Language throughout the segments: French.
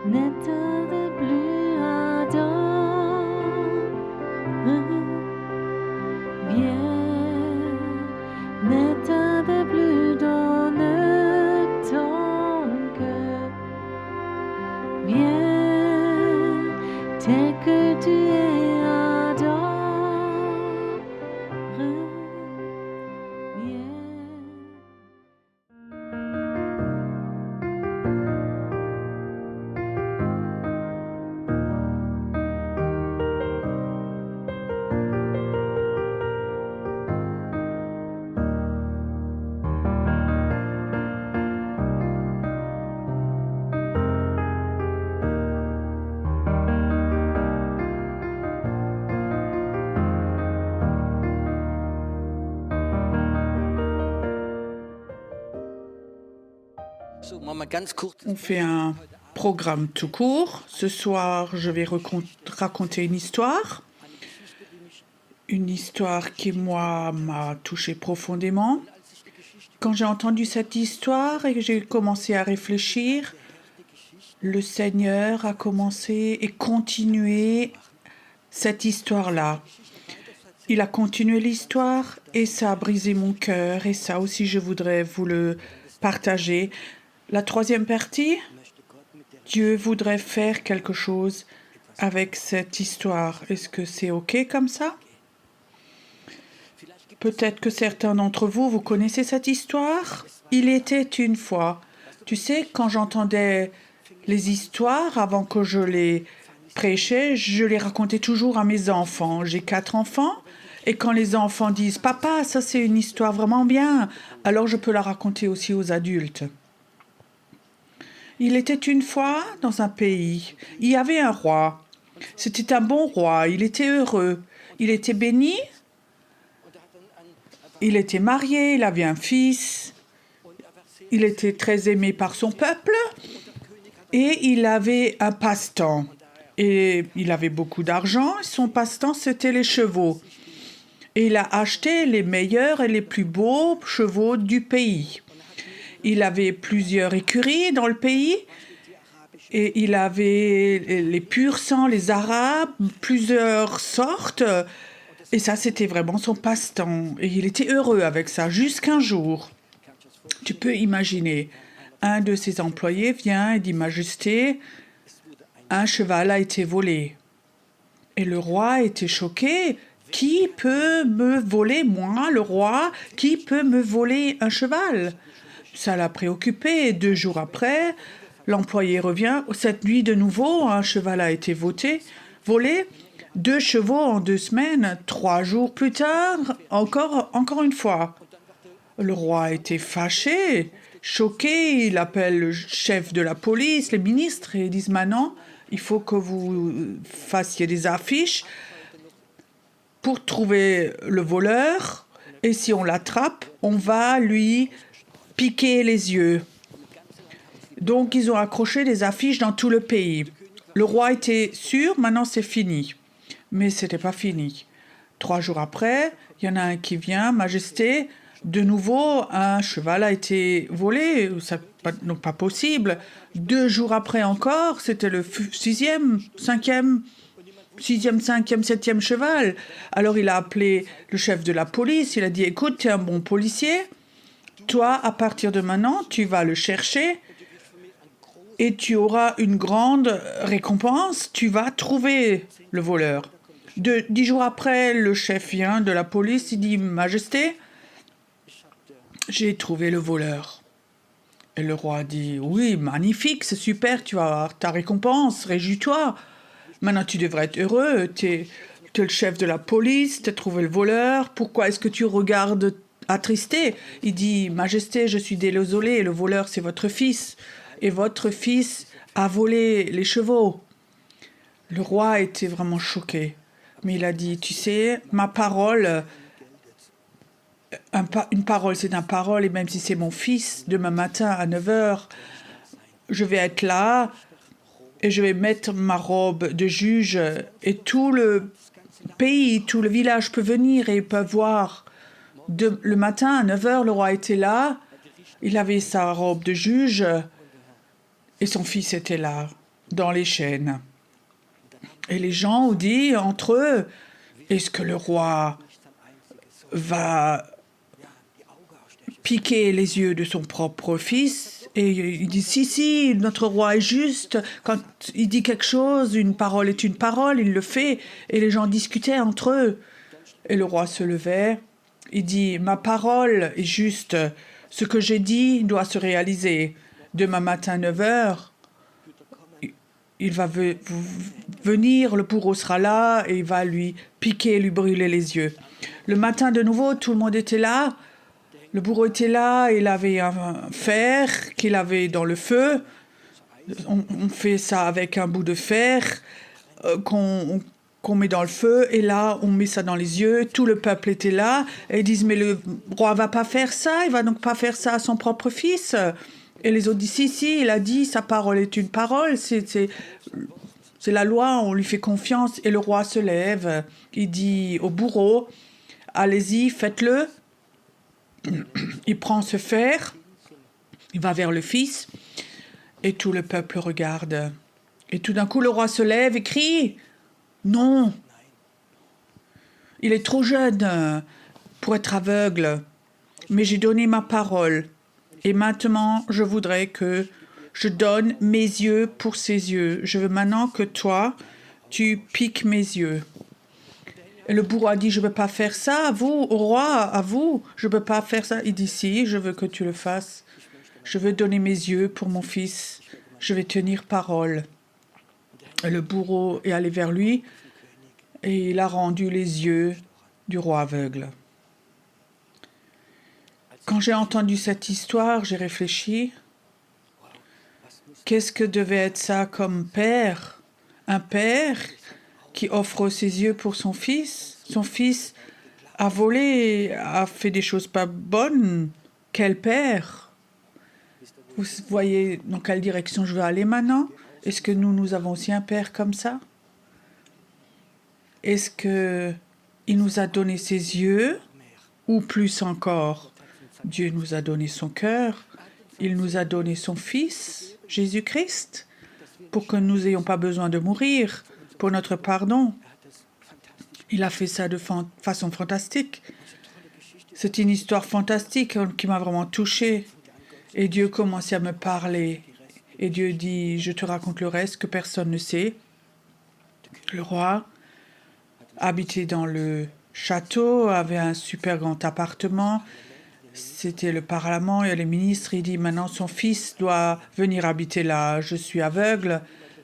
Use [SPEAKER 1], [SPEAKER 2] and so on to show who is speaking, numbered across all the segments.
[SPEAKER 1] N'état de bleu ardent, viens, n'état de bleu donne ton cœur, viens, tel que tu es ardent, viens.
[SPEAKER 2] On fait un programme tout court. Ce soir, je vais raconter une histoire qui, moi, m'a touchée profondément. Quand j'ai entendu cette histoire et que j'ai commencé à réfléchir, le Seigneur a commencé et continué cette histoire-là. Il a continué l'histoire et ça a brisé mon cœur et ça aussi je voudrais vous le partager. La troisième partie, Dieu voudrait faire quelque chose avec cette histoire. Est-ce que c'est OK comme ça? Peut-être que certains d'entre vous, vous connaissez cette histoire. Il était une fois. Tu sais, quand j'entendais les histoires, avant que je les prêchais, je les racontais toujours à mes enfants. J'ai 4 enfants. Et quand les enfants disent « Papa, ça c'est une histoire vraiment bien », alors je peux la raconter aussi aux adultes. Il était une fois dans un pays. Il y avait un roi. C'était un bon roi. Il était heureux. Il était béni. Il était marié. Il avait un fils. Il était très aimé par son peuple. Et il avait un passe-temps. Et il avait beaucoup d'argent. Son passe-temps, c'était les chevaux. Et il a acheté les meilleurs et les plus beaux chevaux du pays. Il avait plusieurs écuries dans le pays. Et il avait les pur sang, les arabes, plusieurs sortes. Et ça, c'était vraiment son passe-temps. Et il était heureux avec ça, jusqu'un jour. Tu peux imaginer, un de ses employés vient et dit « Majesté, un cheval a été volé. » Et le roi était choqué. « Qui peut me voler, moi, le roi? Qui peut me voler un cheval ?» Ça l'a préoccupé. Et 2 jours après, l'employé revient. Cette nuit, de nouveau, un cheval a été volé. 2 chevaux en 2 semaines. 3 jours plus tard, encore une fois. Le roi était fâché, choqué. Il appelle le chef de la police, les ministres, et ils disent « Maintenant, il faut que vous fassiez des affiches pour trouver le voleur. Et si on l'attrape, on va lui piquer les yeux. » Donc, ils ont accroché des affiches dans tout le pays. Le roi était sûr, maintenant c'est fini. Mais ce n'était pas fini. 3 jours après, il y en a un qui vient, « Majesté, de nouveau, un cheval a été volé. » Ça n'est pas possible. 2 jours après encore, c'était le 6e, 5e, 7e cheval. Alors, il a appelé le chef de la police. Il a dit « Écoute, tu es un bon policier. Toi, à partir de maintenant, tu vas le chercher et tu auras une grande récompense. Tu vas trouver le voleur. » 10 jours après, le chef vient de la police. Il dit « Majesté, j'ai trouvé le voleur. » Et le roi dit « Oui, magnifique, c'est super, tu vas avoir ta récompense, réjouis-toi. Maintenant, tu devrais être heureux. Tu es le chef de la police, tu as trouvé le voleur. Pourquoi est-ce que tu regardes attristé ?» Il dit « Majesté, je suis désolé, le voleur, c'est votre fils. Et votre fils a volé les chevaux. » Le roi était vraiment choqué. Mais il a dit « Tu sais, ma parole, une parole, c'est une parole. Et même si c'est mon fils, demain matin à 9h, je vais être là et je vais mettre ma robe de juge. Et tout le pays, tout le village peut venir et peut voir. » Le matin à 9h, le roi était là. Il avait sa robe de juge. Et son fils était là, dans les chaînes. Et les gens ont dit entre eux, est-ce que le roi va piquer les yeux de son propre fils? Et il dit, si, notre roi est juste. Quand il dit quelque chose, une parole est une parole, il le fait. Et les gens discutaient entre eux. Et le roi se levait. Il dit, ma parole est juste. Ce que j'ai dit doit se réaliser. Demain matin, 9 heures, il va venir, le bourreau sera là et il va lui piquer, lui brûler les yeux. Le matin, de nouveau, tout le monde était là. Le bourreau était là, il avait un fer qu'il avait dans le feu. On fait ça avec un bout de fer qu'on met dans le feu, et là, on met ça dans les yeux. Tout le peuple était là, et ils disent, mais le roi va pas faire ça, il va donc pas faire ça à son propre fils. Et les autres disent, si, il a dit, sa parole est une parole, c'est la loi, on lui fait confiance. Et le roi se lève, il dit au bourreau, allez-y, faites-le. Il prend ce fer, il va vers le fils, et tout le peuple regarde. Et tout d'un coup, le roi se lève et crie, non, il est trop jeune pour être aveugle, mais j'ai donné ma parole. Et maintenant, je voudrais que je donne mes yeux pour ses yeux. Je veux maintenant que toi, tu piques mes yeux. Et le bourreau a dit, je ne peux pas faire ça, à vous, au roi, à vous, je ne peux pas faire ça. Il dit, si, je veux que tu le fasses. Je veux donner mes yeux pour mon fils. Je vais tenir parole. Et le bourreau est allé vers lui et il a rendu les yeux du roi aveugle. Quand j'ai entendu cette histoire, j'ai réfléchi. Qu'est-ce que devait être ça comme père? Un père qui offre ses yeux pour son fils. Son fils a volé, a fait des choses pas bonnes. Quel père? Vous voyez dans quelle direction je veux aller maintenant? Est-ce que nous avons aussi un père comme ça? Est-ce qu'il nous a donné ses yeux? Ou plus encore, Dieu nous a donné son cœur. Il nous a donné son Fils, Jésus-Christ, pour que nous n'ayons pas besoin de mourir, pour notre pardon. Il a fait ça de façon fantastique. C'est une histoire fantastique qui m'a vraiment touchée. Et Dieu commençait à me parler. Et Dieu dit, je te raconte le reste que personne ne sait. Le roi habitait dans le château, avait un super grand appartement. C'était le Parlement et les ministres. Il dit, maintenant son fils doit venir habiter là. Je suis aveugle.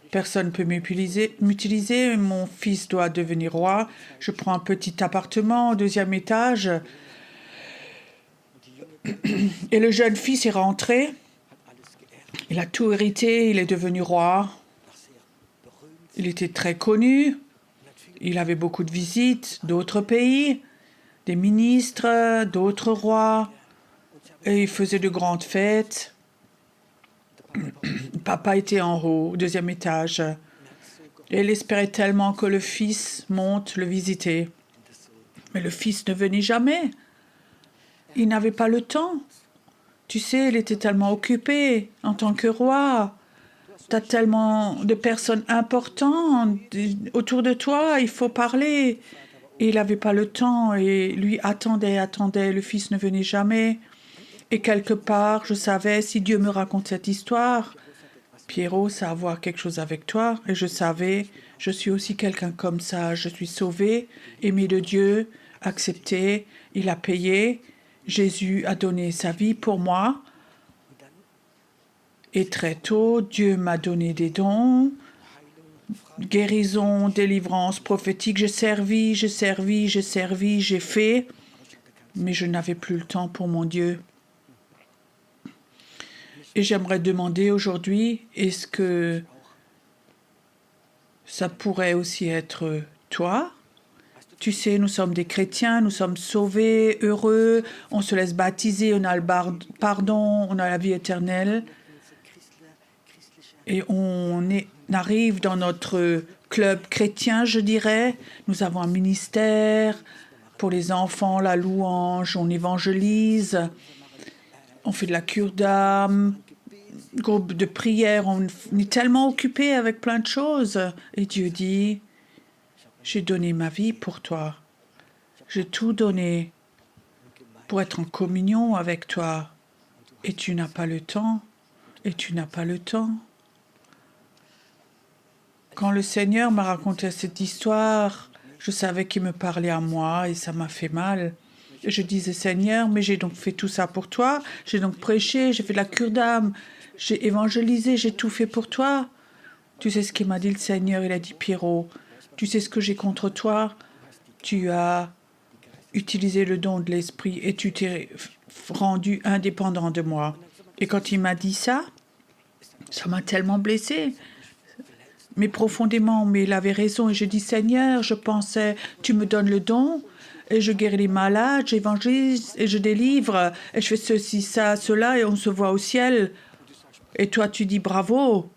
[SPEAKER 2] Personne ne peut m'utiliser. Mon fils doit devenir roi. Je prends un petit appartement au 2e étage. Et le jeune fils est rentré. Il a tout hérité. Il est devenu roi. Il était très connu. Il avait beaucoup de visites d'autres pays, des ministres, d'autres rois. Et il faisait de grandes fêtes. Papa était en haut, au 2e étage. Et il espérait tellement que le fils monte le visiter. Mais le fils ne venait jamais. Il n'avait pas le temps. Tu sais, il était tellement occupé en tant que roi. Tu as tellement de personnes importantes autour de toi, il faut parler. Et il n'avait pas le temps et lui attendait. Le fils ne venait jamais. Et quelque part, je savais, si Dieu me raconte cette histoire, Pierrot, ça a à voir quelque chose avec toi. Et je savais, je suis aussi quelqu'un comme ça. Je suis sauvé, aimé de Dieu, accepté. Il a payé. Jésus a donné sa vie pour moi. Et très tôt, Dieu m'a donné des dons, guérison, délivrance prophétique. J'ai servi, j'ai fait, mais je n'avais plus le temps pour mon Dieu. Et j'aimerais demander aujourd'hui, est-ce que ça pourrait aussi être toi? Tu sais, nous sommes des chrétiens, nous sommes sauvés, heureux, on se laisse baptiser, on a le pardon, on a la vie éternelle. Et on arrive dans notre club chrétien, je dirais. Nous avons un ministère pour les enfants, la louange, on évangélise, on fait de la cure d'âme, groupe de prière, on est tellement occupé avec plein de choses. Et Dieu dit, j'ai donné ma vie pour toi. J'ai tout donné pour être en communion avec toi. Et tu n'as pas le temps. Et tu n'as pas le temps. Quand le Seigneur m'a raconté cette histoire, je savais qu'il me parlait à moi et ça m'a fait mal. Et je disais, Seigneur, mais j'ai donc fait tout ça pour toi. J'ai donc prêché, j'ai fait de la cure d'âme, j'ai évangélisé, j'ai tout fait pour toi. Tu sais ce qu'il m'a dit le Seigneur? Il a dit, Pierrot, tu sais ce que j'ai contre toi? Tu as utilisé le don de l'esprit et tu t'es rendu indépendant de moi. Et quand il m'a dit ça m'a tellement blessée. Mais profondément, mais il avait raison. Et j'ai dit, Seigneur, je pensais, tu me donnes le don, et je guéris les malades, j'évangélise, et je délivre, et je fais ceci, ça, cela, et on se voit au ciel. Et toi, tu dis bravo.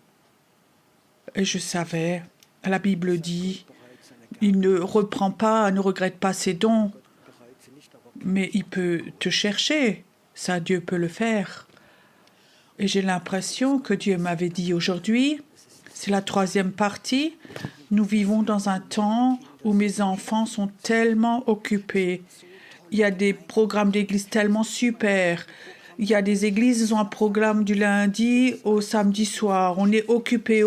[SPEAKER 2] Et je savais, la Bible dit, il ne reprend pas, ne regrette pas ses dons, mais il peut te chercher. Ça, Dieu peut le faire. Et j'ai l'impression que Dieu m'avait dit aujourd'hui, c'est la 3e partie. Nous vivons dans un temps où mes enfants sont tellement occupés. Il y a des programmes d'église tellement super. Il y a des églises, ils ont un programme du lundi au samedi soir. On est occupé.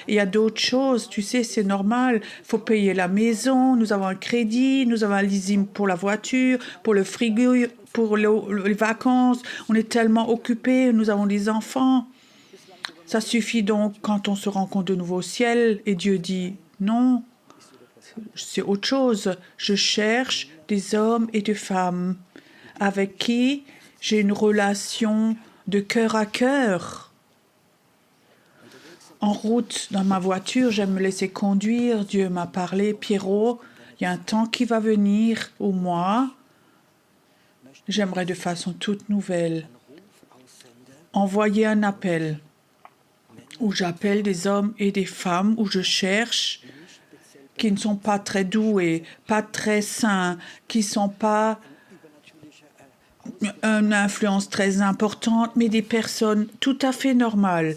[SPEAKER 2] Il y a d'autres choses, tu sais, c'est normal. Il faut payer la maison, nous avons un crédit, nous avons un leasing pour la voiture, pour le frigo, pour les vacances. On est tellement occupés, nous avons des enfants. Ça suffit donc quand on se rencontre de nouveau au ciel et Dieu dit non, c'est autre chose. Je cherche des hommes et des femmes avec qui j'ai une relation de cœur à cœur. En route, dans ma voiture, j'aime me laisser conduire. Dieu m'a parlé, Pierrot, il y a un temps qui va venir où moi, j'aimerais de façon toute nouvelle envoyer un appel où j'appelle des hommes et des femmes, où je cherche, qui ne sont pas très doués, pas très saints, qui ne sont pas une influence très importante, mais des personnes tout à fait normales,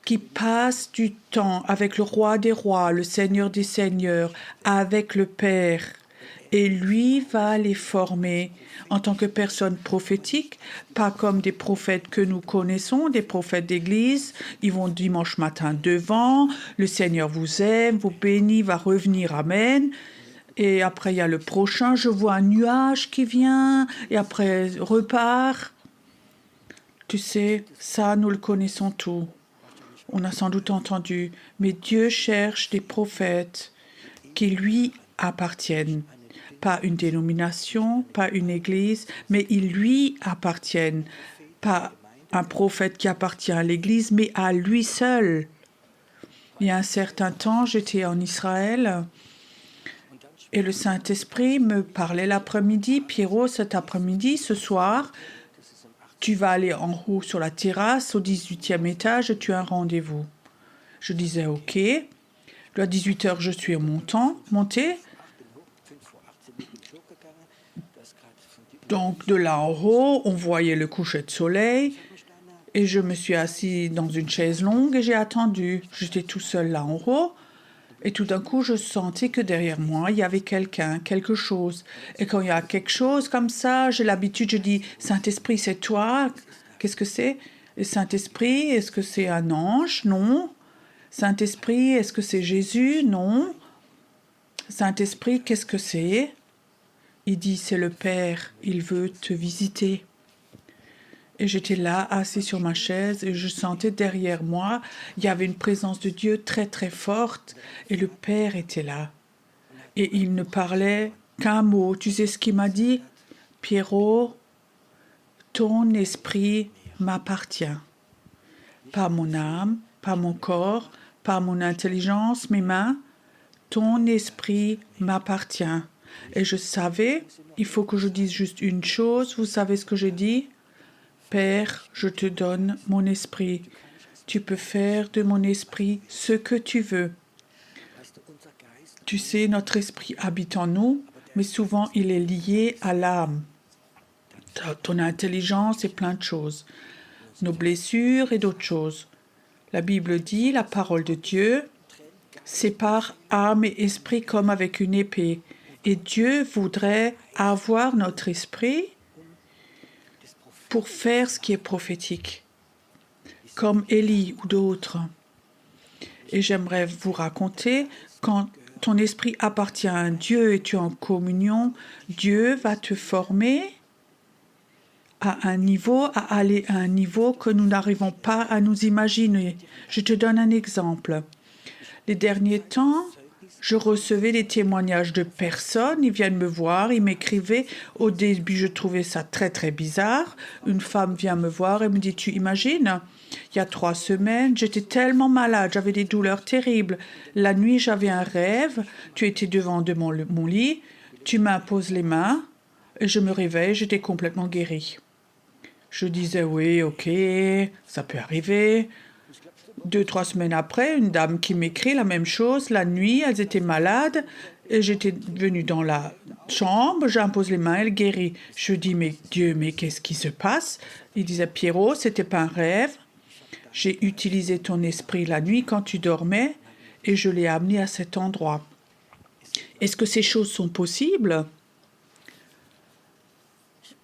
[SPEAKER 2] qui passent du temps avec le roi des rois, le seigneur des seigneurs, avec le Père. Et lui va les former en tant que personnes prophétiques, pas comme des prophètes que nous connaissons, des prophètes d'église. Ils vont dimanche matin devant, le Seigneur vous aime, vous bénit, va revenir, amen. Et après, il y a le prochain, je vois un nuage qui vient, et après, repart. Tu sais, ça, nous le connaissons tous. On a sans doute entendu, mais Dieu cherche des prophètes qui lui appartiennent. Pas une dénomination, pas une église, mais ils lui appartiennent. Pas un prophète qui appartient à l'église, mais à lui seul. Il y a un certain temps, j'étais en Israël et le Saint-Esprit me parlait l'après-midi. Pierrot, cet après-midi, ce soir, tu vas aller en haut sur la terrasse au 18e étage, tu as un rendez-vous. Je disais OK. À 18h, je suis montée. Donc, de là en haut, on voyait le coucher de soleil et je me suis assise dans une chaise longue et j'ai attendu. J'étais tout seul là en haut et tout d'un coup, je sentais que derrière moi, il y avait quelque chose. Et quand il y a quelque chose comme ça, j'ai l'habitude, je dis, Saint-Esprit, c'est toi? Qu'est-ce que c'est? Et Saint-Esprit, est-ce que c'est un ange? Non. Saint-Esprit, est-ce que c'est Jésus? Non. Saint-Esprit, qu'est-ce que c'est? Il dit, c'est le Père, il veut te visiter. Et j'étais là, assis sur ma chaise, et je sentais derrière moi, il y avait une présence de Dieu très très forte, et le Père était là. Et il ne parlait qu'un mot. Tu sais ce qu'il m'a dit? Pierrot, ton esprit m'appartient. Pas mon âme, pas mon corps, pas mon intelligence, mes mains. Ton esprit m'appartient. Et je savais, il faut que je dise juste une chose. Vous savez ce que j'ai dit? Père, je te donne mon esprit. Tu peux faire de mon esprit ce que tu veux. Tu sais, notre esprit habite en nous, mais souvent il est lié à l'âme. Ton intelligence et plein de choses. nos blessures et d'autres choses. La Bible dit, la parole de Dieu sépare âme et esprit comme avec une épée. Et Dieu voudrait avoir notre esprit pour faire ce qui est prophétique, comme Élie ou d'autres. Et j'aimerais vous raconter, quand ton esprit appartient à Dieu et tu es en communion, Dieu va te former à aller à un niveau que nous n'arrivons pas à nous imaginer. Je te donne un exemple. Les derniers temps, je recevais des témoignages de personnes, ils viennent me voir, ils m'écrivaient. Au début, je trouvais ça très, très bizarre. Une femme vient me voir et me dit, tu imagines, il y a 3 semaines, j'étais tellement malade, j'avais des douleurs terribles. La nuit, j'avais un rêve, tu étais devant mon lit, tu m'imposes les mains, et je me réveille, j'étais complètement guérie. Je disais, oui, ok, ça peut arriver. 2-3 semaines après, une dame qui m'écrit la même chose. La nuit, elles étaient malades. Et j'étais venue dans la chambre, j'impose les mains, elle guérit. Je dis, mais Dieu, mais qu'est-ce qui se passe? Il disait, Pierrot, c'était pas un rêve. J'ai utilisé ton esprit la nuit quand tu dormais et je l'ai amené à cet endroit. Est-ce que ces choses sont possibles?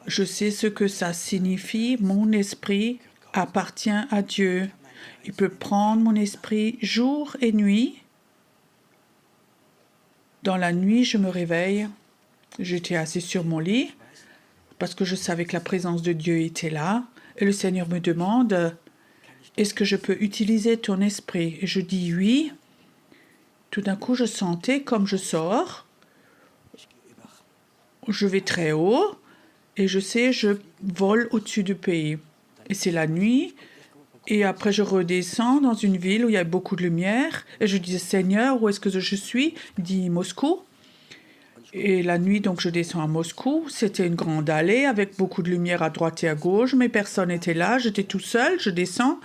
[SPEAKER 2] Je sais ce que ça signifie. Mon esprit appartient à Dieu. Il peut prendre mon esprit jour et nuit. Dans la nuit, je me réveille. J'étais assise sur mon lit parce que je savais que la présence de Dieu était là. Et le Seigneur me demande, est-ce que je peux utiliser ton esprit? Et je dis oui. Tout d'un coup, je sentais comme je sors. Je vais très haut. Et je sais, je vole au-dessus du pays. Et c'est la nuit. Et après, je redescends dans une ville où il y a beaucoup de lumière. Et je dis, Seigneur, où est-ce que je suis? Il dit, Moscou. Et la nuit, donc, je descends à Moscou. C'était une grande allée avec beaucoup de lumière à droite et à gauche. Mais personne n'était là. J'étais tout seul. Je descends.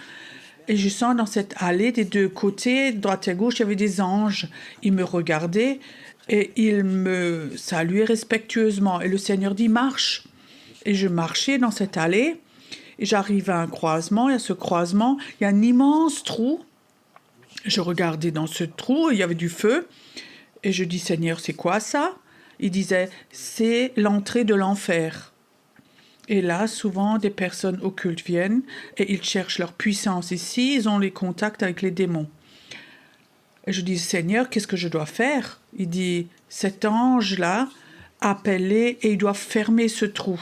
[SPEAKER 2] Et je sens dans cette allée, des 2 côtés, de droite et à gauche, il y avait des anges. Ils me regardaient et ils me saluaient respectueusement. Et le Seigneur dit, marche. Et je marchais dans cette allée et j'arrive à un croisement. Et à ce croisement, il y a un immense trou. Je regardais dans ce trou, il y avait du feu. Et je dis, Seigneur, c'est quoi ça? Il disait, c'est l'entrée de l'enfer. Et là, souvent, des personnes occultes viennent et ils cherchent leur puissance ici. Ils ont les contacts avec les démons. Et je dis, Seigneur, qu'est-ce que je dois faire? Il dit, cet ange-là, appelle-les et ils doivent fermer ce trou.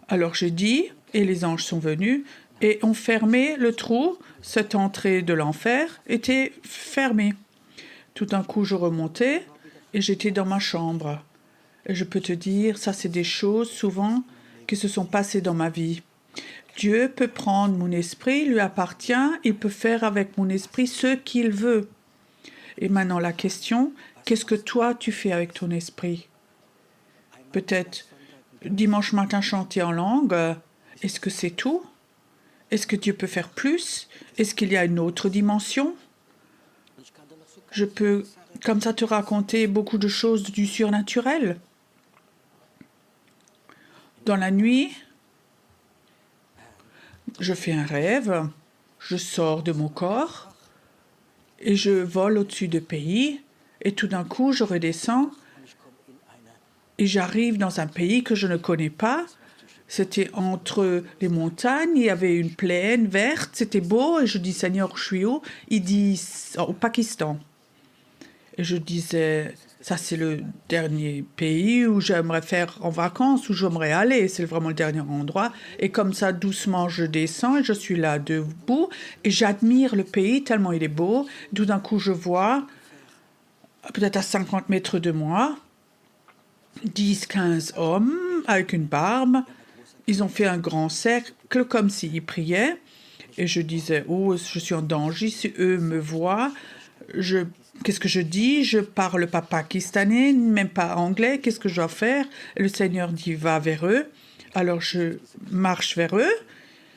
[SPEAKER 2] Alors j'ai dit, et les anges sont venus, et ont fermé le trou. Cette entrée de l'enfer était fermée. Tout d'un coup, je remontais et j'étais dans ma chambre. Et je peux te dire, ça c'est des choses souvent qui se sont passées dans ma vie. Dieu peut prendre mon esprit, il lui appartient, il peut faire avec mon esprit ce qu'il veut. Et maintenant la question, qu'est-ce que toi tu fais avec ton esprit? Peut-être dimanche matin chanter en langue, est-ce que c'est tout? Est-ce que Dieu peut faire plus? Est-ce qu'il y a une autre dimension? Je peux comme ça te raconter beaucoup de choses du surnaturel. Dans la nuit, je fais un rêve, je sors de mon corps et je vole au-dessus de pays et tout d'un coup je redescends et j'arrive dans un pays que je ne connais pas. C'était entre les montagnes, il y avait une plaine verte, c'était beau et je dis Seigneur, je suis où? Il dit au Pakistan. Et je disais, ça c'est le dernier pays où j'aimerais faire en vacances, où j'aimerais aller, c'est vraiment le dernier endroit. Et comme ça, doucement, je descends et je suis là debout et j'admire le pays tellement il est beau. Tout d'un coup, je vois, peut-être à 50 mètres de moi, 10-15 hommes avec une barbe. Ils ont fait un grand cercle comme s'ils priaient. Et je disais, oh, je suis en danger, si eux me voient, qu'est-ce que je dis? Je parle pas pakistanais, même pas anglais. Qu'est-ce que je dois faire? Et le Seigneur dit, va vers eux. Alors je marche vers eux.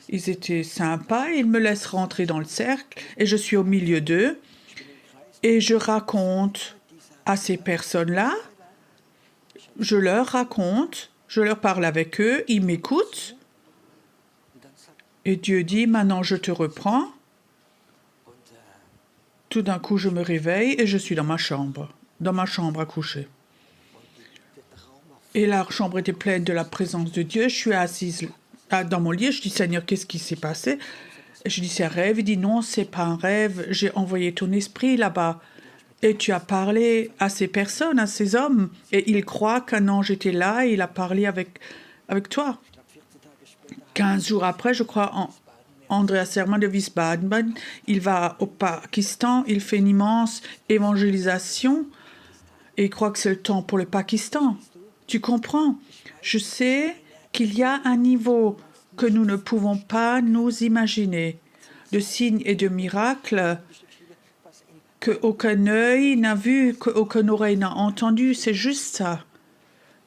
[SPEAKER 2] Ils étaient sympas. Ils me laissent rentrer dans le cercle. Et je suis au milieu d'eux. Et je raconte à ces personnes-là. Je leur raconte. Je leur parle avec eux. Ils m'écoutent. Et Dieu dit, maintenant je te reprends. Tout d'un coup, je me réveille et je suis dans ma chambre à coucher. Et la chambre était pleine de la présence de Dieu. Je suis assise dans mon lit. Je dis, Seigneur, qu'est-ce qui s'est passé? Et je dis, c'est un rêve. Il dit, non, c'est pas un rêve. J'ai envoyé ton esprit là-bas. Et tu as parlé à ces personnes, à ces hommes. Et ils croient qu'un ange était là et il a parlé avec toi. 15 jours après, je crois, Andreas Serman de Wiesbaden, il va au Pakistan. Il fait une immense évangélisation. Et il croit que c'est le temps pour le Pakistan. Tu comprends? Je sais qu'il y a un niveau que nous ne pouvons pas nous imaginer, de signes et de miracles qu'aucun œil n'a vu, qu'aucune oreille n'a entendu. C'est juste ça.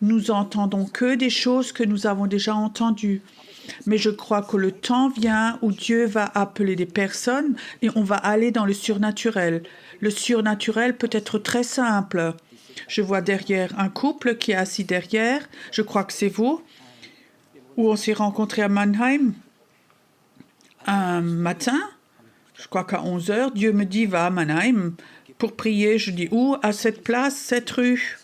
[SPEAKER 2] Nous entendons que des choses que nous avons déjà entendues. Mais je crois que le temps vient où Dieu va appeler des personnes et on va aller dans le surnaturel. Le surnaturel peut être très simple. Je vois derrière un couple qui est assis derrière. Je crois que c'est vous. Où on s'est rencontrés à Mannheim un matin. Je crois qu'à 11h, Dieu me dit, va à Mannheim pour prier. Je dis, où? À cette place, cette rue.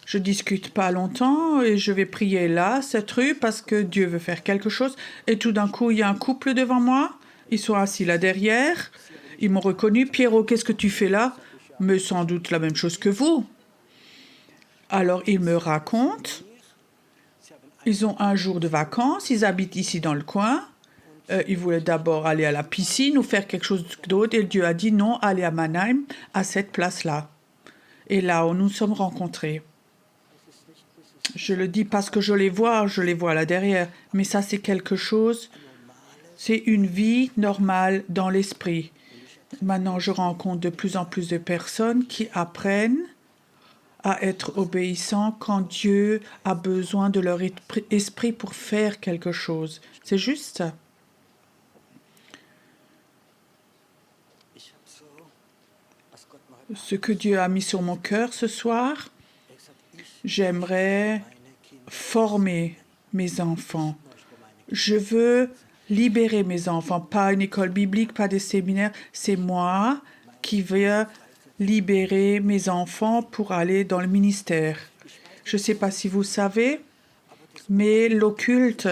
[SPEAKER 2] Je discute pas longtemps et je vais prier là, cette rue, parce que Dieu veut faire quelque chose. Et tout d'un coup, il y a un couple devant moi. Ils sont assis là derrière. Ils m'ont reconnu. Pierrot, qu'est-ce que tu fais là? Mais sans doute la même chose que vous. Alors, ils me racontent. Ils ont un jour de vacances. Ils habitent ici dans le coin. Ils voulaient d'abord aller à la piscine ou faire quelque chose d'autre. Et Dieu a dit non, allez à Mannheim, à cette place-là. Et là où nous sommes rencontrés. Je le dis parce que je les vois là derrière. Mais ça, c'est quelque chose, c'est une vie normale dans l'esprit. Maintenant, je rencontre de plus en plus de personnes qui apprennent à être obéissants quand Dieu a besoin de leur esprit pour faire quelque chose. C'est juste ça. Ce que Dieu a mis sur mon cœur ce soir, j'aimerais former mes enfants. Je veux libérer mes enfants, pas une école biblique, pas des séminaires. C'est moi qui vais libérer mes enfants pour aller dans le ministère. Je ne sais pas si vous savez, mais l'occulte,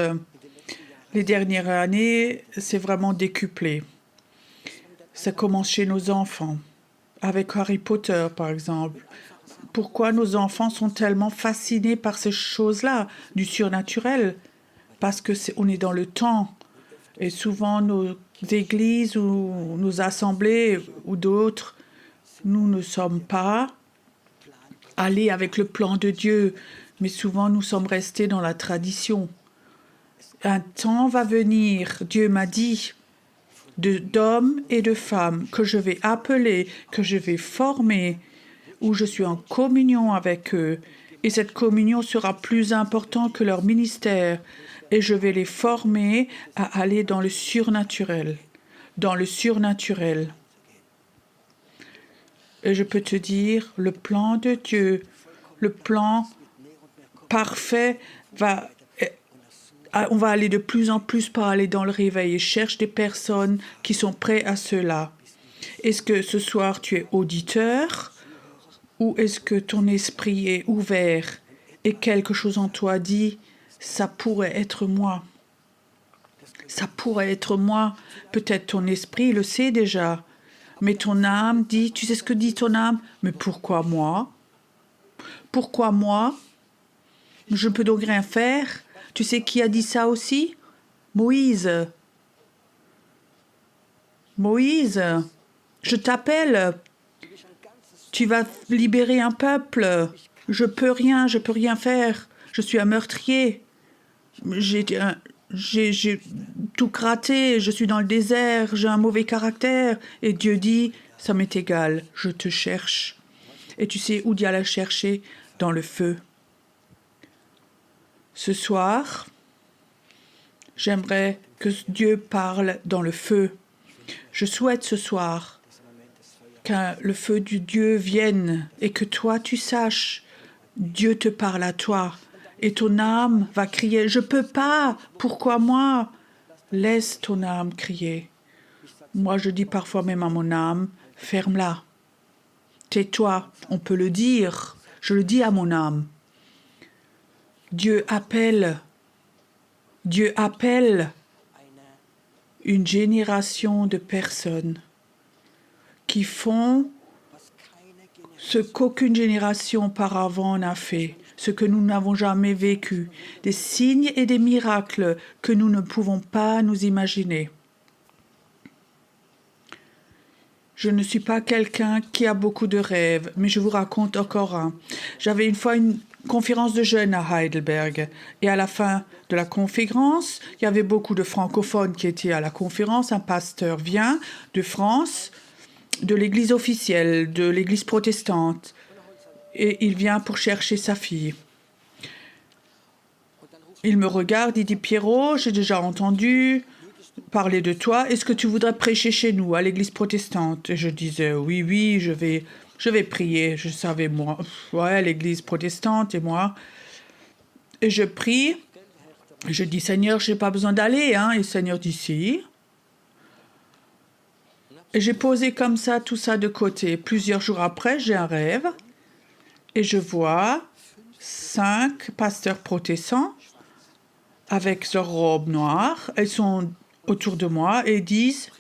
[SPEAKER 2] les dernières années, c'est vraiment décuplé. Ça commence chez nos enfants, avec Harry Potter, par exemple. Pourquoi nos enfants sont tellement fascinés par ces choses-là, du surnaturel? Parce que on est dans le temps. Et souvent, nos églises ou nos assemblées ou d'autres, nous ne sommes pas allés avec le plan de Dieu. Mais souvent, nous sommes restés dans la tradition. Un temps va venir, Dieu m'a dit, d'hommes et de femmes que je vais appeler, que je vais former, où je suis en communion avec eux. Et cette communion sera plus importante que leur ministère. Et je vais les former à aller dans le surnaturel. Dans le surnaturel. Et je peux te dire, le plan de Dieu, le plan parfait, on va aller de plus en plus par aller dans le réveil et cherche des personnes qui sont prêtes à cela. Est-ce que ce soir tu es auditeur ou est-ce que ton esprit est ouvert et quelque chose en toi dit « ça pourrait être moi ». Ça pourrait être moi. Peut-être ton esprit le sait déjà. Mais ton âme dit, tu sais ce que dit ton âme? Mais pourquoi moi? Pourquoi moi? Je ne peux donc rien faire. Tu sais qui a dit ça aussi? Moïse. Moïse, je t'appelle. Tu vas libérer un peuple. Je peux rien faire. Je suis un meurtrier. J'ai tout gratté, je suis dans le désert, j'ai un mauvais caractère. Et Dieu dit, ça m'est égal, je te cherche. Et tu sais où Dieu la chercher? Dans le feu. Ce soir, j'aimerais que Dieu parle dans le feu. Je souhaite ce soir que le feu du Dieu vienne et que toi tu saches, Dieu te parle à toi. Et ton âme va crier, je peux pas, pourquoi moi? Laisse ton âme crier. Moi, je dis parfois même à mon âme, ferme-la. Tais-toi, on peut le dire. Je le dis à mon âme. Dieu appelle une génération de personnes qui font ce qu'aucune génération auparavant n'a fait, ce que nous n'avons jamais vécu, des signes et des miracles que nous ne pouvons pas nous imaginer. Je ne suis pas quelqu'un qui a beaucoup de rêves, mais je vous raconte encore un. J'avais une fois une conférence de jeunes à Heidelberg, et à la fin de la conférence, il y avait beaucoup de francophones qui étaient à la conférence. Un pasteur vient de France, de l'église officielle, de l'église protestante, et il vient pour chercher sa fille. Il me regarde, il dit « Pierrot, j'ai déjà entendu parler de toi. Est-ce que tu voudrais prêcher chez nous, à l'église protestante ?» Et je disais « Oui, je vais prier. » Je savais, moi, ouais, l'église protestante et moi. Et je prie. Je dis « Seigneur, je n'ai pas besoin d'aller. » Hein. Et le Seigneur dit « Si. » Et j'ai posé comme ça, tout ça de côté. Plusieurs jours après, j'ai un rêve. Et je vois 5 pasteurs protestants avec leurs robes noires. Elles sont autour de moi et disent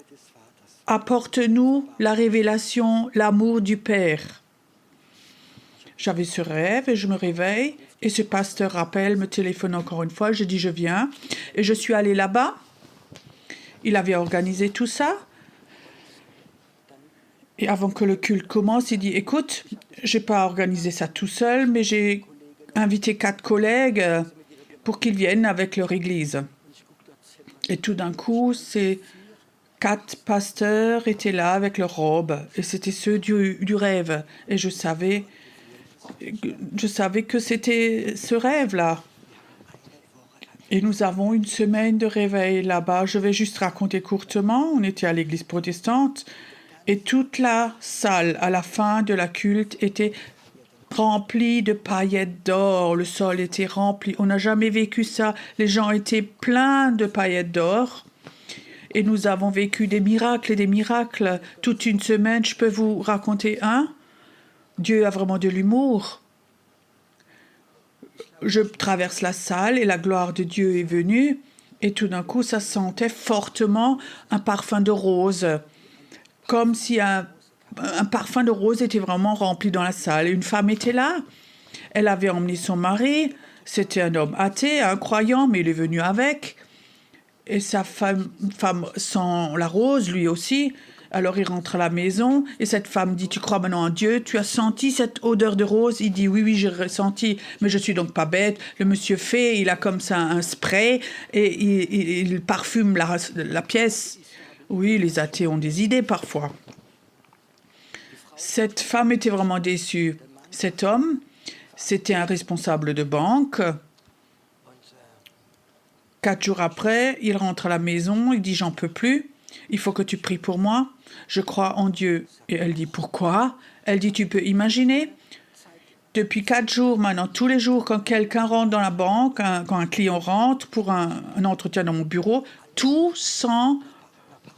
[SPEAKER 2] « Apporte-nous la révélation, l'amour du Père. » J'avais ce rêve et je me réveille et ce pasteur rappelle, me téléphone encore une fois. Je dis « Je viens » et je suis allée là-bas. Il avait organisé tout ça. Et avant que le culte commence, il dit « Écoute, je n'ai pas organisé ça tout seul, mais j'ai invité 4 collègues pour qu'ils viennent avec leur église. » Et tout d'un coup, ces 4 pasteurs étaient là avec leurs robes. Et c'était ceux du rêve. Et je savais que c'était ce rêve-là. Et nous avons une semaine de réveil là-bas. Je vais juste raconter courtement. On était à l'église protestante et toute la salle, à la fin de la culte, était remplie de paillettes d'or. Le sol était rempli. On n'a jamais vécu ça. Les gens étaient pleins de paillettes d'or. Et nous avons vécu des miracles et des miracles. Toute une semaine, je peux vous raconter un. Dieu a vraiment de l'humour. Je traverse la salle et la gloire de Dieu est venue. Et tout d'un coup, ça sentait fortement un parfum de rose. Comme si un parfum de rose était vraiment rempli dans la salle. Et une femme était là. Elle avait emmené son mari. C'était un homme athée, un croyant, mais il est venu avec. Et sa femme sent la rose, lui aussi. Alors il rentre à la maison et cette femme dit « Tu crois maintenant en Dieu? Tu as senti cette odeur de rose ?» Il dit « Oui, j'ai ressenti, mais je suis donc pas bête. » Le monsieur fait, il a comme ça un spray et il parfume la pièce. Oui, les athées ont des idées parfois. Cette femme était vraiment déçue. Cet homme, c'était un responsable de banque. 4 jours après, il rentre à la maison, il dit « J'en peux plus. Il faut que tu pries pour moi. Je crois en Dieu. » Et elle dit « Pourquoi ?» Elle dit « Tu peux imaginer ? Depuis 4 jours maintenant, tous les jours, quand quelqu'un rentre dans la banque, quand un client rentre pour un entretien dans mon bureau, tout sent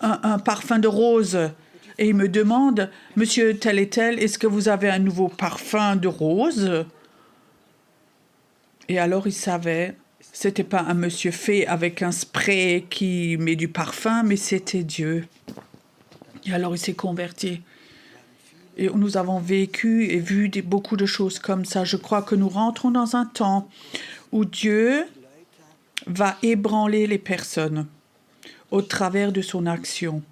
[SPEAKER 2] un parfum de rose. Et il me demande « Monsieur tel et tel, est-ce que vous avez un nouveau parfum de rose ?» Et alors il savait, c'était pas un monsieur fait avec un spray qui met du parfum, mais c'était Dieu. Et alors il s'est converti. Et nous avons vécu et vu beaucoup de choses comme ça. Je crois que nous rentrons dans un temps où Dieu va ébranler les personnes au travers de son action,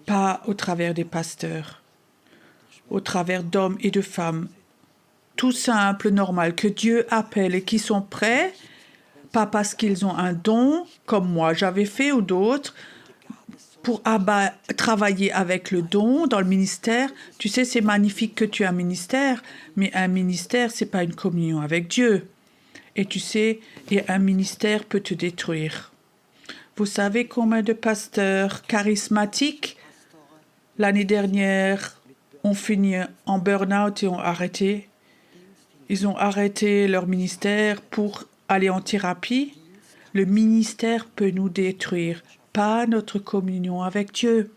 [SPEAKER 2] pas au travers des pasteurs, au travers d'hommes et de femmes, tout simple, normal, que Dieu appelle et qui sont prêts, pas parce qu'ils ont un don, comme moi j'avais fait ou d'autres, pour travailler avec le don dans le ministère. Tu sais, c'est magnifique que tu aies un ministère, mais un ministère, c'est pas une communion avec Dieu. Et tu sais, et un ministère peut te détruire. Vous savez combien de pasteurs charismatiques, l'année dernière, ont fini en burn-out et ont arrêté. Ils ont arrêté leur ministère pour aller en thérapie Le ministère peut nous détruire, pas notre communion avec Dieu.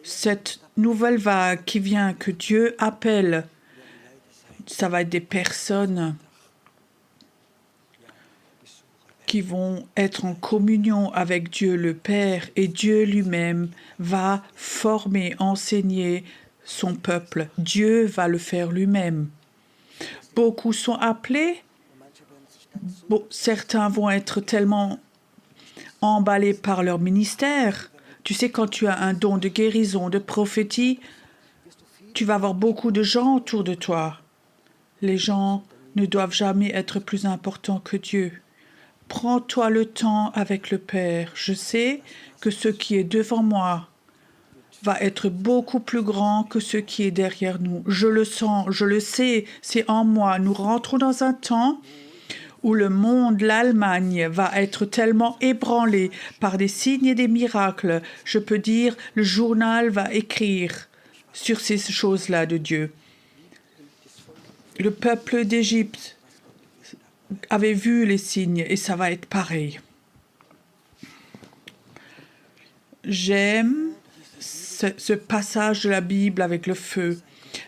[SPEAKER 2] Cette nouvelle vague qui vient, que Dieu appelle, ça va être des personnes qui vont être en communion avec Dieu le Père, et Dieu lui-même va former, enseigner son peuple. Dieu va le faire lui-même. Beaucoup sont appelés. Certains vont être tellement emballés par leur ministère. Tu sais, quand tu as un don de guérison, de prophétie, tu vas avoir beaucoup de gens autour de toi. Les gens ne doivent jamais être plus importants que Dieu. Prends-toi le temps avec le Père. Je sais que ce qui est devant moi va être beaucoup plus grand que ce qui est derrière nous. Je le sens, je le sais, c'est en moi. Nous rentrons dans un temps où le monde, l'Allemagne, va être tellement ébranlé par des signes et des miracles. Je peux dire, le journal va écrire sur ces choses-là de Dieu. Le peuple d'Égypte avait vu les signes et ça va être pareil. J'aime ce passage de la Bible avec le feu,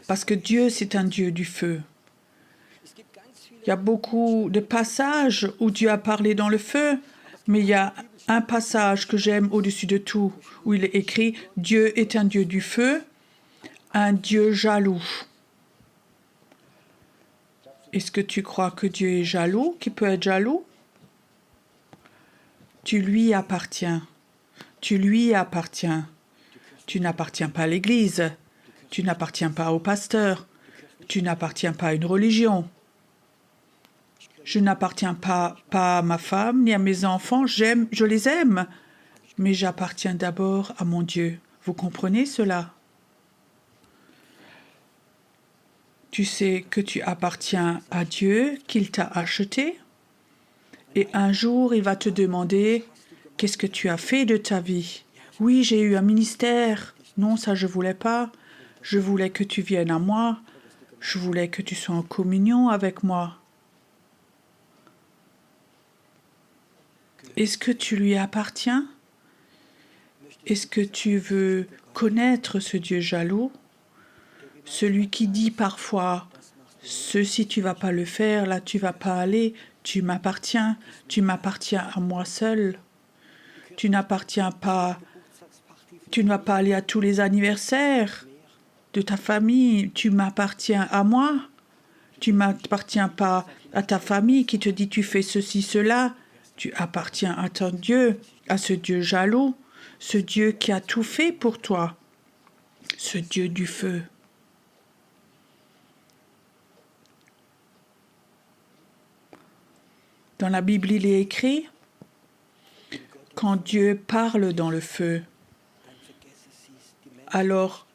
[SPEAKER 2] parce que Dieu, c'est un Dieu du feu. Il y a beaucoup de passages où Dieu a parlé dans le feu, mais il y a un passage que j'aime au-dessus de tout, où il est écrit « Dieu est un Dieu du feu, un Dieu jaloux ». Est-ce que tu crois que Dieu est jaloux, qu'il peut être jaloux? Tu lui appartiens. Tu lui appartiens. Tu n'appartiens pas à l'Église. Tu n'appartiens pas au pasteur. Tu n'appartiens pas à une religion. Je n'appartiens pas à ma femme ni à mes enfants. Je les aime. Mais j'appartiens d'abord à mon Dieu. Vous comprenez cela? Tu sais que tu appartiens à Dieu, qu'il t'a acheté. Et un jour, il va te demander « Qu'est-ce que tu as fait de ta vie ?»« Oui, j'ai eu un ministère. Non, ça, je ne voulais pas. Je voulais que tu viennes à moi. Je voulais que tu sois en communion avec moi. » Est-ce que tu lui appartiens? Est-ce que tu veux connaître ce Dieu jaloux? Celui qui dit parfois « Ceci, tu ne vas pas le faire, là, tu ne vas pas aller. Tu m'appartiens à moi seul. Tu n'appartiens pas, tu ne vas pas aller à tous les anniversaires de ta famille. Tu m'appartiens à moi. Tu ne m'appartiens pas à ta famille qui te dit tu fais ceci, cela. Tu appartiens à ton Dieu, à ce Dieu jaloux, ce Dieu qui a tout fait pour toi, ce Dieu du feu. Dans la Bible, il est écrit, quand Dieu parle dans le feu, alors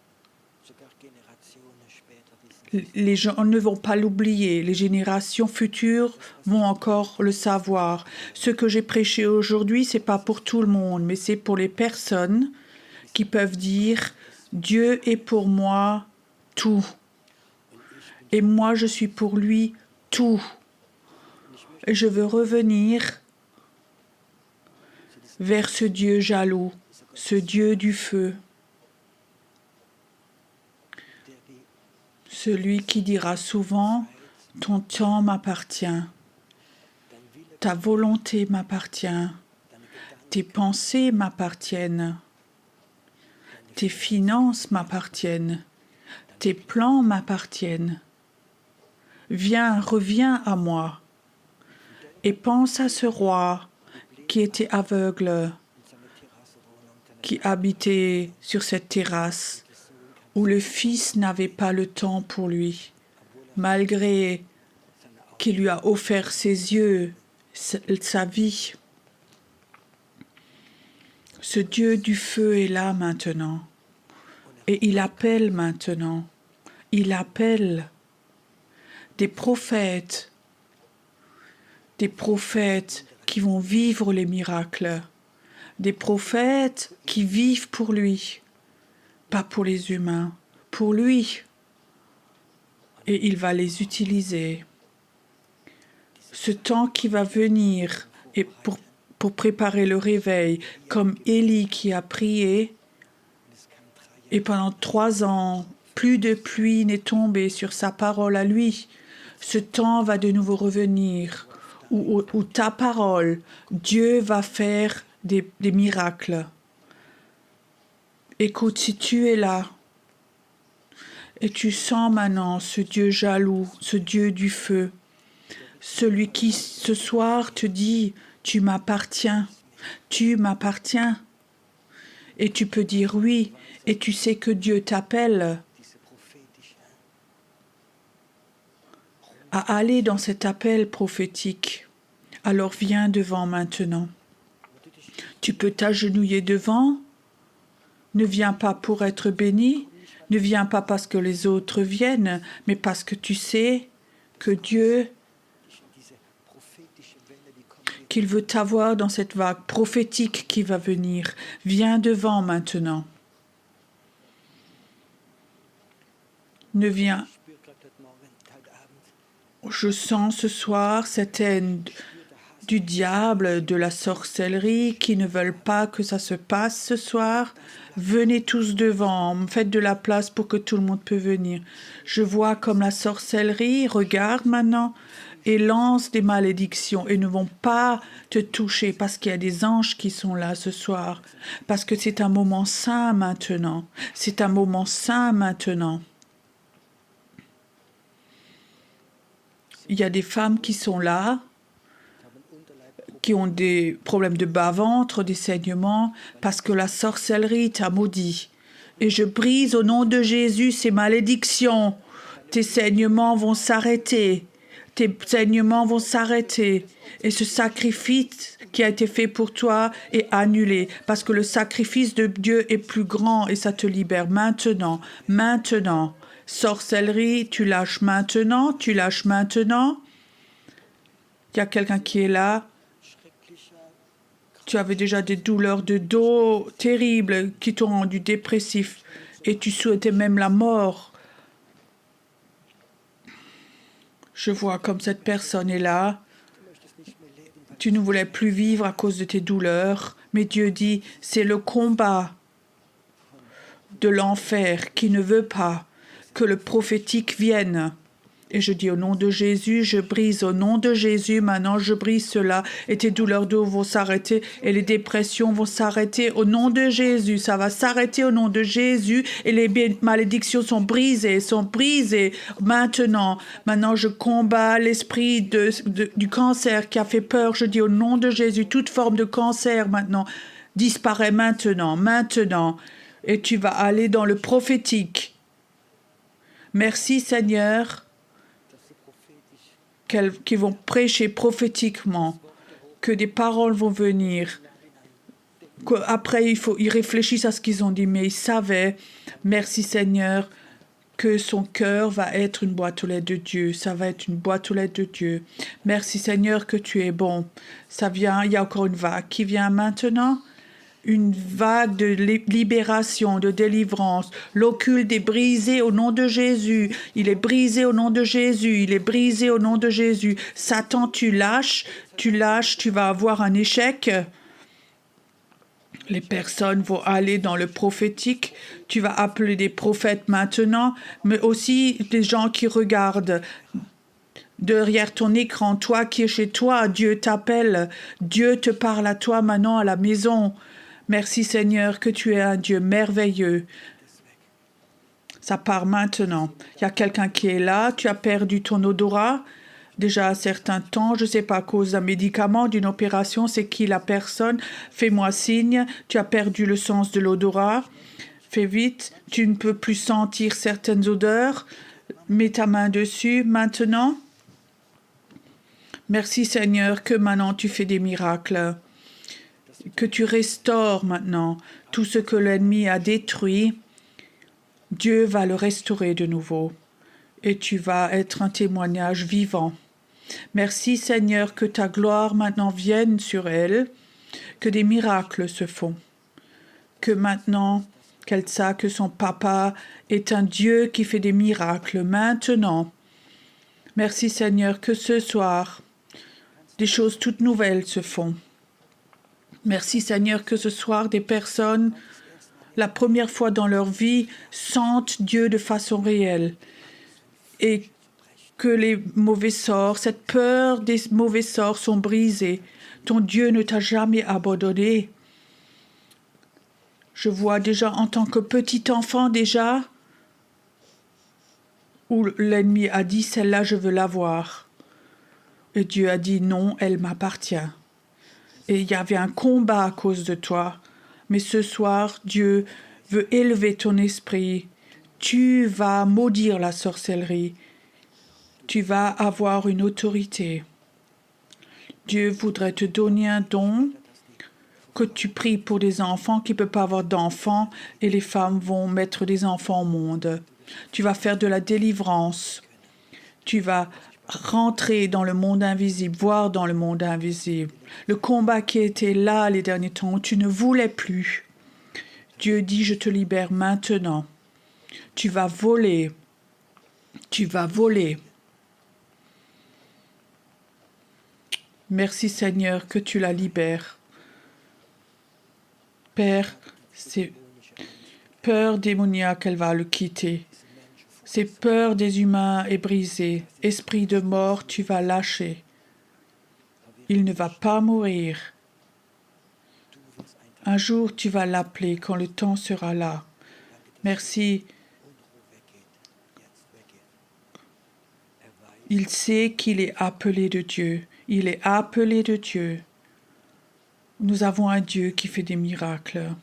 [SPEAKER 2] les gens ne vont pas l'oublier, les générations futures vont encore le savoir. Ce que j'ai prêché aujourd'hui, ce n'est pas pour tout le monde, mais c'est pour les personnes qui peuvent dire « Dieu est pour moi tout, et moi je suis pour lui tout. » Et je veux revenir vers ce Dieu jaloux, ce Dieu du feu. Celui qui dira souvent « Ton temps m'appartient, ta volonté m'appartient, tes pensées m'appartiennent, tes finances m'appartiennent, tes plans m'appartiennent. Viens, reviens à moi. » Et pense à ce roi qui était aveugle, qui habitait sur cette terrasse, où le Fils n'avait pas le temps pour lui, malgré qu'il lui a offert ses yeux, sa vie. Ce Dieu du feu est là maintenant, et il appelle maintenant. Il appelle des prophètes qui vont vivre les miracles, des prophètes qui vivent pour lui, pas pour les humains, pour lui. Et il va les utiliser. Ce temps qui va venir, et pour préparer le réveil, comme Élie qui a prié, et pendant 3 ans, plus de pluie n'est tombée sur sa parole à lui. Ce temps va de nouveau revenir, où ta parole, Dieu va faire des miracles. Écoute, si tu es là, et tu sens maintenant ce Dieu jaloux, ce Dieu du feu, celui qui ce soir te dit, tu m'appartiens, et tu peux dire oui, et tu sais que Dieu t'appelle à aller dans cet appel prophétique. Alors viens devant maintenant. Tu peux t'agenouiller devant. Ne viens pas pour être béni. Ne viens pas parce que les autres viennent, mais parce que tu sais que Dieu, qu'il veut t'avoir dans cette vague prophétique qui va venir. Viens devant maintenant. Ne viens. Je sens ce soir cette haine du diable, de la sorcellerie, qui ne veulent pas que ça se passe ce soir. Venez tous devant, faites de la place pour que tout le monde peut venir. Je vois comme la sorcellerie regarde maintenant et lance des malédictions et ne vont pas te toucher parce qu'il y a des anges qui sont là ce soir. Parce que c'est un moment saint maintenant. C'est un moment saint maintenant. Il y a des femmes qui sont là, qui ont des problèmes de bas-ventre, des saignements, parce que la sorcellerie t'a maudit. Et je brise au nom de Jésus ces malédictions. Tes saignements vont s'arrêter. Tes saignements vont s'arrêter. Et ce sacrifice qui a été fait pour toi est annulé, parce que le sacrifice de Dieu est plus grand et ça te libère maintenant. Maintenant. Sorcellerie, tu lâches maintenant, tu lâches maintenant. Il y a quelqu'un qui est là. Tu avais déjà des douleurs de dos terribles qui t'ont rendu dépressif et tu souhaitais même la mort. Je vois comme cette personne est là. Tu ne voulais plus vivre à cause de tes douleurs, mais Dieu dit, c'est le combat de l'enfer qui ne veut pas que le prophétique vienne. Et je dis au nom de Jésus, je brise au nom de Jésus, maintenant je brise cela et tes douleurs de dos vont s'arrêter et les dépressions vont s'arrêter au nom de Jésus. Ça va s'arrêter au nom de Jésus et les malédictions sont brisées maintenant. Maintenant je combats l'esprit du cancer qui a fait peur. Je dis au nom de Jésus, toute forme de cancer maintenant disparaît maintenant. Et tu vas aller dans le prophétique. Merci Seigneur. Qui vont prêcher prophétiquement, que des paroles vont venir. Après, ils réfléchissent à ce qu'ils ont dit, mais ils savaient, merci Seigneur, que son cœur va être une boîte aux lettres de Dieu. Ça va être une boîte aux lettres de Dieu. Merci Seigneur que tu es bon. Ça vient, il y a encore une vague qui vient maintenant. Une vague de libération, de délivrance. L'occulte est brisé au nom de Jésus. Il est brisé au nom de Jésus. Il est brisé au nom de Jésus. Satan, tu lâches, tu vas avoir un échec. Les personnes vont aller dans le prophétique. Tu vas appeler des prophètes maintenant, mais aussi des gens qui regardent derrière ton écran. Toi qui es chez toi, Dieu t'appelle. Dieu te parle à toi maintenant à la maison. Merci Seigneur que tu es un Dieu merveilleux. Ça part maintenant. Il y a quelqu'un qui est là. Tu as perdu ton odorat déjà un certain temps. Je ne sais pas, à cause d'un médicament, d'une opération. C'est qui la personne? Fais-moi signe. Tu as perdu le sens de l'odorat. Fais vite. Tu ne peux plus sentir certaines odeurs. Mets ta main dessus maintenant. Merci Seigneur que maintenant tu fais des miracles. Que tu restaures maintenant tout ce que l'ennemi a détruit. Dieu va le restaurer de nouveau et tu vas être un témoignage vivant. Merci Seigneur que ta gloire maintenant vienne sur elle, que des miracles se font, que maintenant qu'elle sait que son papa est un Dieu qui fait des miracles maintenant. Merci Seigneur que ce soir, des choses toutes nouvelles se font. Merci Seigneur que ce soir des personnes, la première fois dans leur vie, sentent Dieu de façon réelle et que les mauvais sorts, cette peur des mauvais sorts sont brisés. Ton Dieu ne t'a jamais abandonné. Je vois déjà en tant que petit enfant déjà où l'ennemi a dit celle-là je veux l'avoir. Et Dieu a dit non, elle m'appartient. Et il y avait un combat à cause de toi. Mais ce soir, Dieu veut élever ton esprit. Tu vas maudire la sorcellerie. Tu vas avoir une autorité. Dieu voudrait te donner un don, que tu pries pour des enfants qui ne peuvent pas avoir d'enfants et les femmes vont mettre des enfants au monde. Tu vas faire de la délivrance. Tu vas rentrer dans le monde invisible, voir dans le monde invisible. Le combat qui était là les derniers temps où tu ne voulais plus. Dieu dit, je te libère maintenant. Tu vas voler. Tu vas voler. Merci Seigneur que tu la libères. Père, c'est peur démoniaque, elle va le quitter. Ces peurs des humains est brisée. Esprit de mort, tu vas lâcher. Il ne va pas mourir. Un jour, tu vas l'appeler quand le temps sera là. Merci. Il sait qu'il est appelé de Dieu. Il est appelé de Dieu. Nous avons un Dieu qui fait des miracles.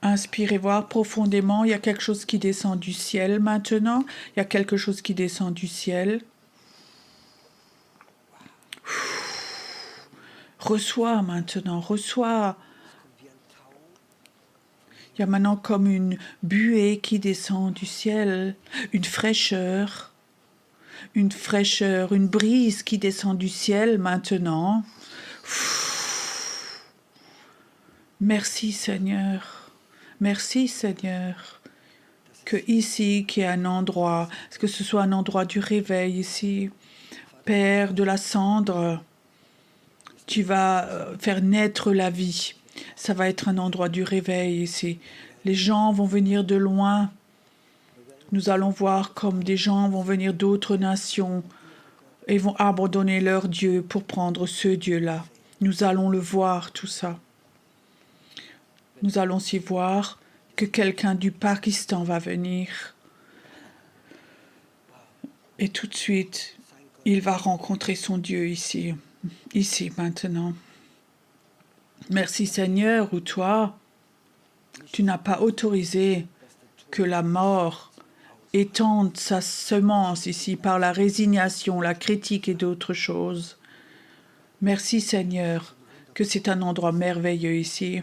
[SPEAKER 2] Inspirez voir profondément. Il y a quelque chose qui descend du ciel maintenant. Il y a quelque chose qui descend du ciel. Reçois maintenant, reçois. Il y a maintenant comme une buée qui descend du ciel, une fraîcheur, une brise qui descend du ciel maintenant. Merci Seigneur. Merci Seigneur, que ici, qu'il y ait un endroit, que ce soit un endroit du réveil ici, Père de la cendre, tu vas faire naître la vie. Ça va être un endroit du réveil ici. Les gens vont venir de loin. Nous allons voir comme des gens vont venir d'autres nations et vont abandonner leur Dieu pour prendre ce Dieu-là. Nous allons le voir, tout ça. Nous allons aussi voir que quelqu'un du Pakistan va venir. Et tout de suite, il va rencontrer son Dieu ici, maintenant. Merci Seigneur, ou toi, tu n'as pas autorisé que la mort étende sa semence ici par la résignation, la critique et d'autres choses. Merci Seigneur, que c'est un endroit merveilleux ici.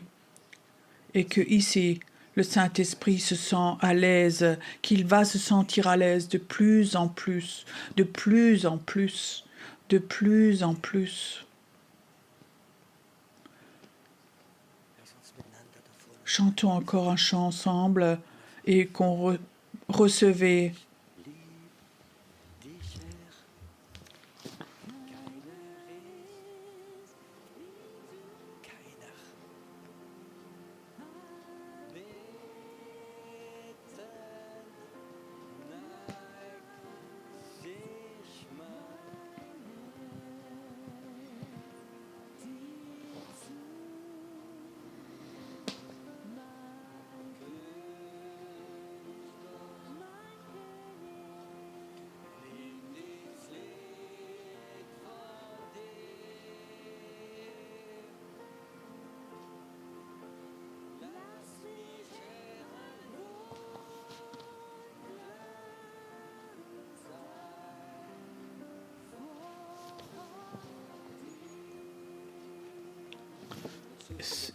[SPEAKER 2] Et que ici, le Saint-Esprit se sent à l'aise, qu'il va se sentir à l'aise de plus en plus, de plus en plus, de plus en plus. Chantons encore un chant ensemble et qu'on recevait.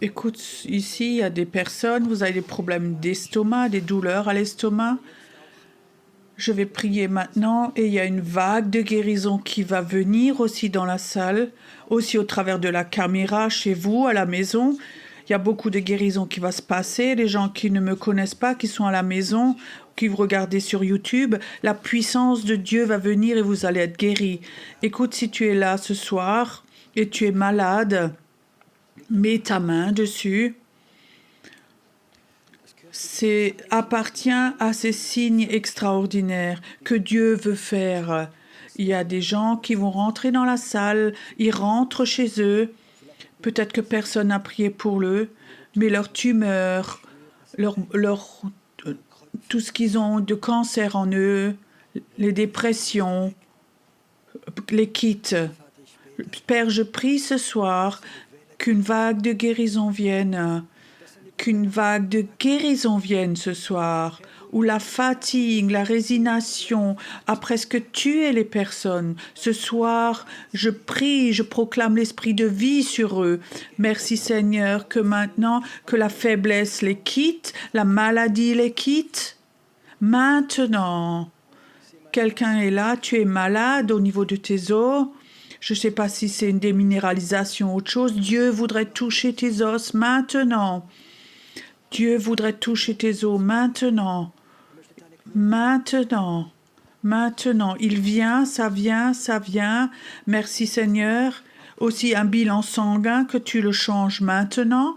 [SPEAKER 2] Écoute, ici, il y a des personnes, vous avez des problèmes d'estomac, des douleurs à l'estomac. Je vais prier maintenant et il y a une vague de guérison qui va venir aussi dans la salle, aussi au travers de la caméra chez vous, à la maison. Il y a beaucoup de guérison qui va se passer. Les gens qui ne me connaissent pas, qui sont à la maison, qui vous regardez sur YouTube, la puissance de Dieu va venir et vous allez être guéris. Écoute, si tu es là ce soir et tu es malade, mets ta main dessus. C'est appartient à ces signes extraordinaires que Dieu veut faire. Il y a des gens qui vont rentrer dans la salle, ils rentrent chez eux. Peut-être que personne n'a prié pour eux, mais leur tumeur, tout ce qu'ils ont de cancer en eux, les dépressions, les quittent. Père, je prie ce soir qu'une vague de guérison vienne. Qu'une vague de guérison vienne ce soir, où la fatigue, la résignation a presque tué les personnes. Ce soir, je prie, je proclame l'esprit de vie sur eux. Merci Seigneur que maintenant que la faiblesse les quitte, la maladie les quitte. Maintenant, quelqu'un est là, tu es malade au niveau de tes os. Je ne sais pas si c'est une déminéralisation ou autre chose. Dieu voudrait toucher tes os maintenant. Dieu voudrait toucher tes os maintenant. Maintenant. Maintenant. Il vient, ça vient, ça vient. Merci Seigneur. Aussi un bilan sanguin, que tu le changes maintenant.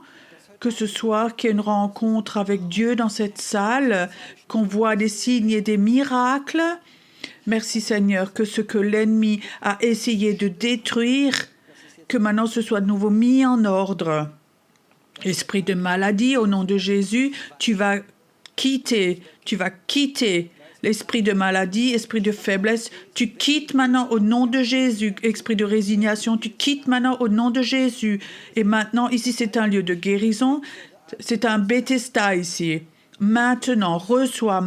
[SPEAKER 2] Que ce soir qu'il y ait une rencontre avec Dieu dans cette salle, qu'on voit des signes et des miracles. Merci Seigneur, que ce que l'ennemi a essayé de détruire, que maintenant ce soit de nouveau mis en ordre. Esprit de maladie, au nom de Jésus, tu vas quitter l'esprit de maladie, esprit de faiblesse, tu quittes maintenant au nom de Jésus, esprit de résignation, tu quittes maintenant au nom de Jésus. Et maintenant, ici, c'est un lieu de guérison, c'est un Bethesda ici. Maintenant, reçois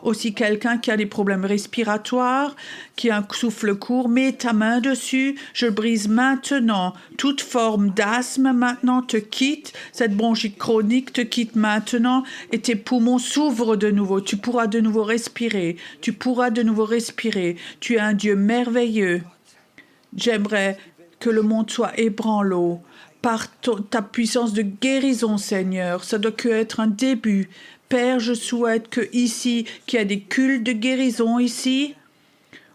[SPEAKER 2] aussi quelqu'un qui a des problèmes respiratoires, qui a un souffle court, mets ta main dessus, je brise maintenant toute forme d'asthme maintenant te quitte, cette bronchite chronique te quitte maintenant et tes poumons s'ouvrent de nouveau, tu pourras de nouveau respirer, tu es un Dieu merveilleux. J'aimerais que le monde soit ébranlé par ta puissance de guérison, Seigneur. Ça doit que être un début. Père, je souhaite qu'il y ait des cultes de guérison ici,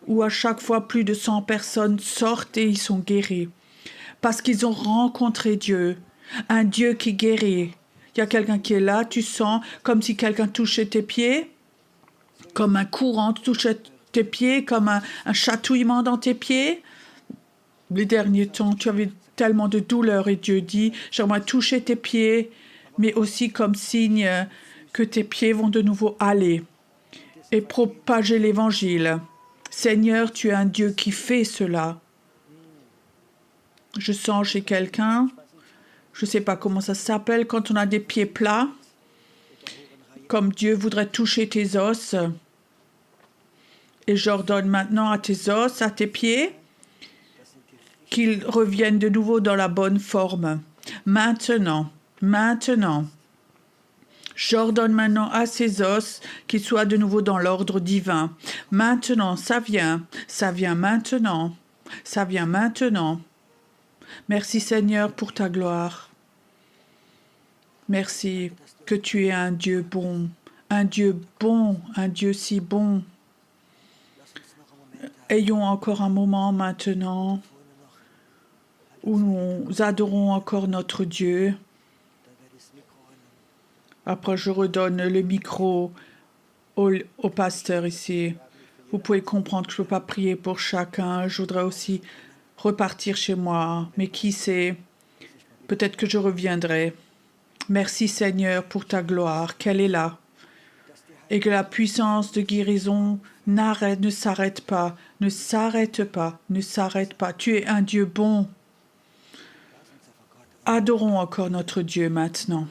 [SPEAKER 2] où à chaque fois plus de 100 personnes sortent et ils sont guéris. Parce qu'ils ont rencontré Dieu, un Dieu qui guérit. Il y a quelqu'un qui est là, tu sens comme si quelqu'un touchait tes pieds, comme un courant touchait tes pieds, comme un chatouillement dans tes pieds. Les derniers temps, tu avais tellement de douleur et Dieu dit, j'aimerais toucher tes pieds, mais aussi comme signe que tes pieds vont de nouveau aller et propager l'évangile. Seigneur, tu es un Dieu qui fait cela. Je sens chez quelqu'un, je ne sais pas comment ça s'appelle, quand on a des pieds plats, comme Dieu voudrait toucher tes os. Et j'ordonne maintenant à tes os, à tes pieds, qu'ils reviennent de nouveau dans la bonne forme. Maintenant. J'ordonne maintenant à ces os qu'ils soient de nouveau dans l'ordre divin. Maintenant, ça vient maintenant. Merci Seigneur pour ta gloire. Merci que tu es un Dieu bon, un Dieu si bon. Ayons encore un moment maintenant où nous adorons encore notre Dieu. Après, je redonne le micro au pasteur ici. Vous pouvez comprendre que je ne peux pas prier pour chacun. Je voudrais aussi repartir chez moi. Mais qui sait, peut-être que je reviendrai. Merci Seigneur pour ta gloire, qu'elle est là. Et que la puissance de guérison ne s'arrête pas. Tu es un Dieu bon. Adorons encore notre Dieu maintenant.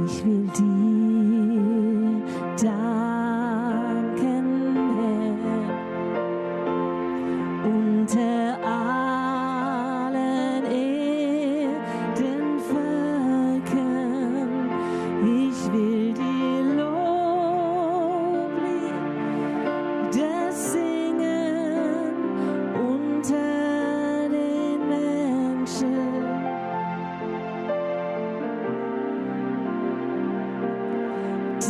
[SPEAKER 1] Ich will dir danken, Herr, unter allen Erdenvölkern. Ich will dir Loblieder singen unter den Menschen.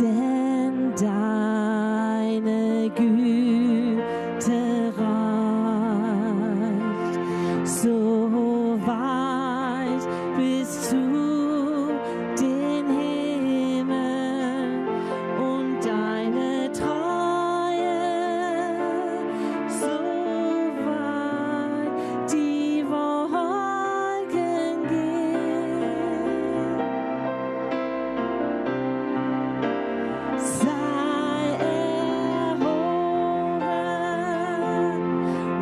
[SPEAKER 1] Denn deine Güte reicht so weit bis zu den Himmel und deine Treue so weit die Wolken gehen. Sei erhoben,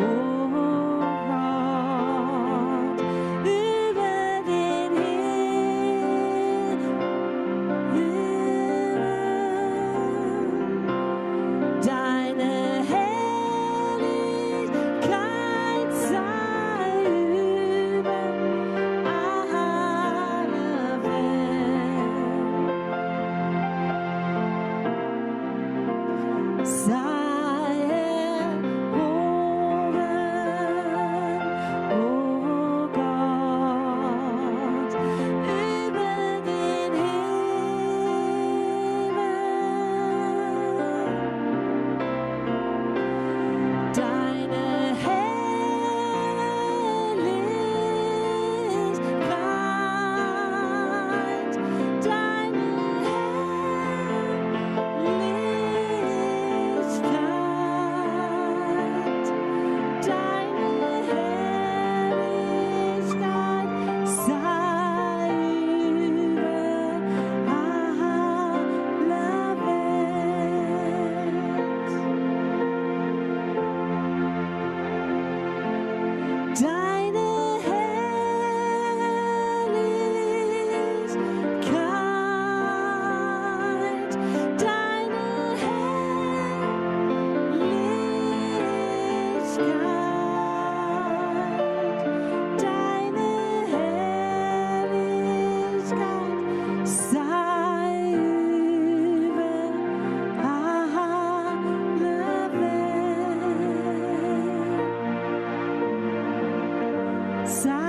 [SPEAKER 1] o Gott, über den Himmel. Deine Herrlichkeit sei über alle Welt. Sei erhoben, o Gott, über den Himmel. Deine Herrlichkeit, deine Herrlichkeit, deine Herrlichkeit sei über aller Welt. Deine Herrlichkeit, deine Herrlichkeit, deine Herrlichkeit sei über alle Welt. Sei